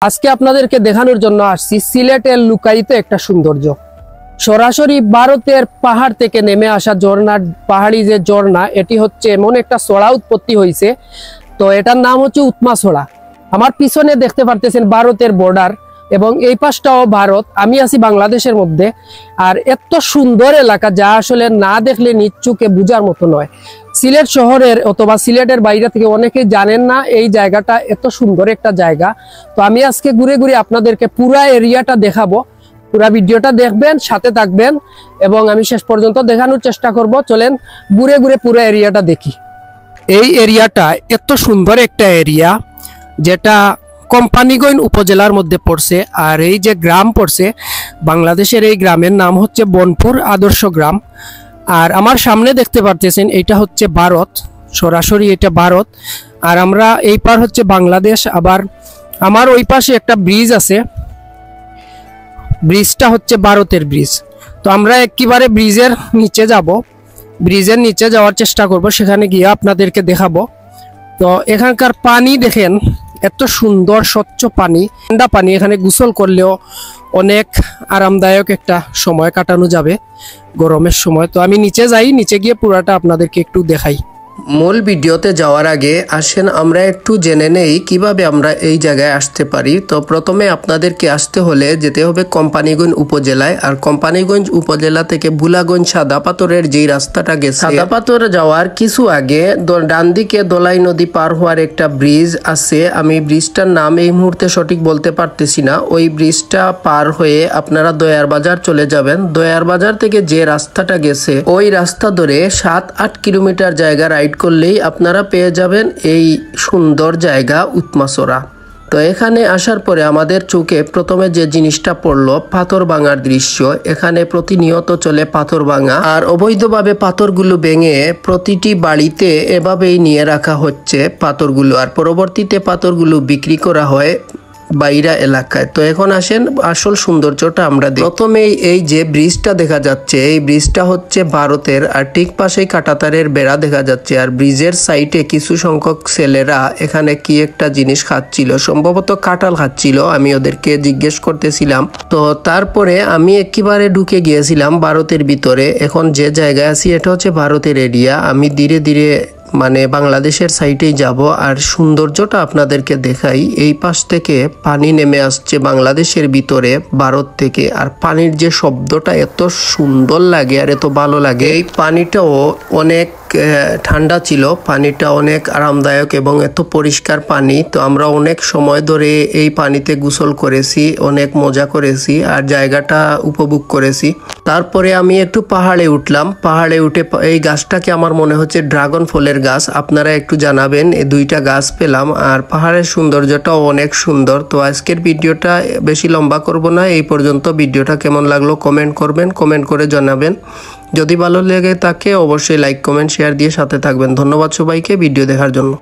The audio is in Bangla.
আজকে আপনাদেরকে দেখানোর জন্য আসছি সিলেটের লুকায়িত একটা সৌন্দর্য। সরাসরি ভারতের পাহাড় থেকে নেমে আসা ঝর্ণার পাহাড়ি যে ঝর্ণা, এটি হচ্ছে এমন একটা ছড়া উৎপত্তি হয়েছে। তো এটার নাম হচ্ছে উৎমাছড়া। আমার পিছনে দেখতে পারতেছেন ভারতের বর্ডার, এবং এই পাশটাও ভারত, আমি আছি বাংলাদেশের মধ্যে। আর এত সুন্দর এলাকা যা আসলে না দেখলে নিজ চোখে বোঝার মতো নয়। সিলেট শহরের অথবা সিলেটের বাইরে থেকে অনেকেই জানেন না এই জায়গাটা এত সুন্দর একটা জায়গা। তো আমি আজকে ঘুরে ঘুরে আপনাদেরকে পুরা এরিয়াটা দেখাবো। পুরা ভিডিওটা দেখবেন, সাথে থাকবেন এবং আমি শেষ পর্যন্ত দেখানোর চেষ্টা করব। চলেন ঘুরে ঘুরে পুরো এরিয়াটা দেখি। এই এরিয়াটা এত সুন্দর একটা এরিয়া, যেটা কোম্পানিগঞ্জ উপজেলার মধ্যে পড়ছে। আর এই যে গ্রাম পড়ছে বাংলাদেশের, এই গ্রামের নাম হচ্ছে বনপুর আদর্শ গ্রাম। আর আমার সামনে দেখতে পারতেছেন এটা হচ্ছে ভারত, সরাসরি এটা ভারত। আর আমরা এই পার হচ্ছে বাংলাদেশ। আবার আমার ওই পাশে একটা ব্রিজ আছে, ব্রিজটা হচ্ছে ভারতের ব্রিজ। তো আমরা একেবারে ব্রিজের নিচে যাব, ব্রিজের নিচে যাওয়ার চেষ্টা করব, সেখানে গিয়ে আপনাদেরকে দেখাবো। তো এখানকার পানি দেখেন, এত সুন্দর স্বচ্ছ পানি, ঠান্ডা পানি। এখানে গোসল করলেও অনেক আরামদায়ক একটা সময় কাটানো যাবে গরমের সময়। তো আমি নিচে যাই, নিচে গিয়ে পুরাটা আপনাদেরকে একটু দেখাই। মূল ভিডিওতে যাওয়ার আগে আসেন আমরা একটু জেনে নেই কিভাবে আমরা এই জায়গায় আসতে পারি। তো প্রথমে আপনাদেরকে আসতে হলে যেতে হবে কোম্পানিগঞ্জ উপজেলায়। আর কোম্পানিগঞ্জ উপজেলা থেকে ভুলাগঞ্জ সাদাপাথরের যেই রাস্তাটা গেছে, সাদাপাথর যাওয়ার কিছু আগে ডান দিকে দোলাই নদী পার হওয়ার একটা ব্রিজ আছে। আমি ব্রিজটার নাম এই মুহূর্তে সঠিক বলতে পারতেছি না। ওই ব্রিজটা পার হয়ে আপনারা দয়ার বাজার চলে যাবেন। দয়ার বাজার থেকে যে রাস্তাটা গেছে ওই রাস্তা ধরে 7-8 কিলোমিটার জায়গা রাইড করলেই আপনারা পেয়ে যাবেন এই সুন্দর জায়গা উৎমাছড়া। তো এখানে আসার পরে আমাদের চোখে প্রথমে যে জিনিসটা পড়লো, পাথর ভাঙার দৃশ্য। এখানে প্রতিনিয়ত চলে পাথর ভাঙা, আর অবৈধভাবে পাথরগুলো ভেঙে প্রতিটি বাড়িতে এভাবেই নিয়ে রাখা হচ্ছে পাথরগুলো। আর পরবর্তীতে পাথরগুলো বিক্রি করা হয় বাইরা এলাকায়। তো এখন আসেন আসল সৌন্দর্যটা আমরা দেখি। প্রথমেই এই যে ব্রিজটা দেখা যাচ্ছে, এই ব্রিজটা হচ্ছে ভারতের। আর ঠিক পাশেই কাঁটাতারের বেড়া দেখা যাচ্ছে। আর ব্রিজের সাইডে কিছু সংখ্যক ছেলেরা এখানে কি একটা জিনিস খাচ্ছিল, সম্ভবত কাঁঠাল খাচ্ছিল। আমি ওদেরকে জিজ্ঞেস করতেছিলাম। তো তারপরে আমি একেবারে ঢুকে গিয়েছিলাম ভারতের ভিতরে। এখন যে জায়গায় আছি এটা হচ্ছে ভারতের এরিয়া। আমি ধীরে ধীরে মানে বাংলাদেশের সাইডেই যাব আর সৌন্দর্যটা আপনাদেরকে দেখাই। এই পাশ থেকে পানি নেমে আসছে বাংলাদেশের ভিতরে ভারত থেকে। আর পানির যে শব্দটা এত সুন্দর লাগে আর এত ভালো লাগে। এই পানিটাও অনেক ঠান্ডা ছিল, পানিটা অনেক আরামদায়ক এবং এত পরিষ্কার পানি। তো আমরা অনেক সময় ধরে এই পানিতে গোসল করেছি, অনেক মজা করেছি আর জায়গাটা উপভোগ করেছি। তারপরে আমি একটু পাহাড়ে উঠলাম। পাহাড়ে উঠে এই গাছটাকে আমার মনে হচ্ছে ড্রাগন ফলের গাছ, আপনারা একটু জানাবেন। এই দুইটা গাছ পেলাম। আর পাহাড়ের সৌন্দর্যটাও অনেক সুন্দর। তো আজকের ভিডিওটা বেশি লম্বা করব না, এই পর্যন্ত। ভিডিওটা কেমন লাগলো কমেন্ট করবেন, কমেন্ট করে জানাবেন। যদি ভালো লেগে থাকে অবশ্যই লাইক কমেন্ট শেয়ার দিয়ে সাথে থাকবেন। ধন্যবাদ সবাইকে ভিডিও দেখার জন্য।